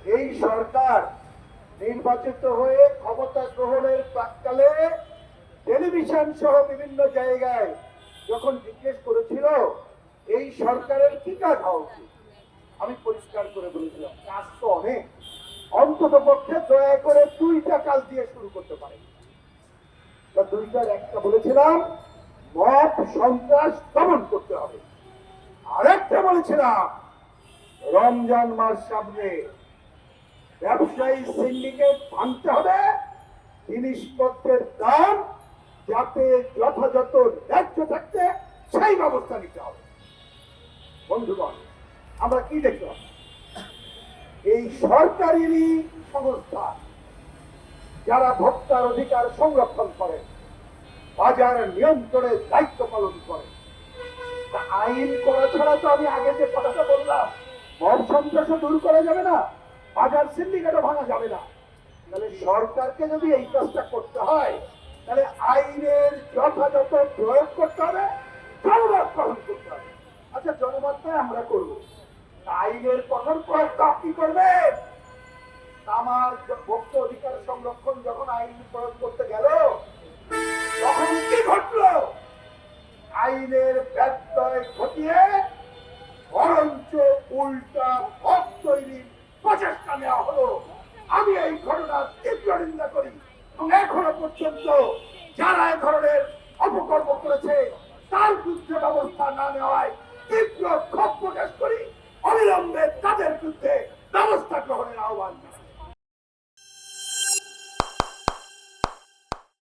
এই সরকার নির্বাচিত হয়ে ক্ষমতা গ্রহণের প্রাক্কালে টেলিভিশন সহ বিভিন্ন জায়গায় যখন জিজ্ঞেস করেছিল এই সরকারের কি কাজ হওয়া উচিত, আমি পরিষ্কার করে বলেছিলাম কাজ তো অনেক, অন্তত পক্ষে দয়া করে 2টা কাজ দিয়ে শুরু করতে পারে। দুইটার একটা বলেছিলাম মব সন্ত্রাস দমন করতে হবে, আরেকটা বলেছিলাম রমজান মাস সামনে ব্যবসায়ী সিন্ডিকেট ভাঙতে হবে, জিনিসপত্রের দাম যাতে যথাযথ ন্যায্য থাকতে সেই ব্যবস্থা নিতে হবে। বন্ধুগণ, আমরা কি দেখলাম? এই সরকারি সংস্থা যারা ভোক্তার অধিকার সংরক্ষণ করে, বাজার নিয়ন্ত্রণের দায়িত্ব পালন করে, আইন করা ছাড়া তো আমি আগে যে কথাটা বললাম মব সন্ত্রাসও দূর করা যাবে না, বাজার সিন্ডিকেটও ভাঙা যাবে না। তাহলে সরকারকে যদি এই কাজটা করতে হয় তাহলে আইনের যথাযথ প্রয়োগ করতে হবে, জনমত গ্রহণ করতে হবে। আচ্ছা, জনমতটাই আমরা করব, আইনের কঠোর প্রয়োগ কি করবে? আমার ভোক্তা অধিকার সংরক্ষণ যখন আইন প্রয়োগ করতে গেল তখন কি ঘটলো? আইনের ব্যত্যয় ঘটিয়ে বরঞ্চ উল্টা ভোগ তৈরির প্রচেষ্টা নেওয়া হলো। আমি এই ঘটনার তীব্র নিন্দা করি এবং এখনো পর্যন্ত যারা এ ধরনের অপকর্ম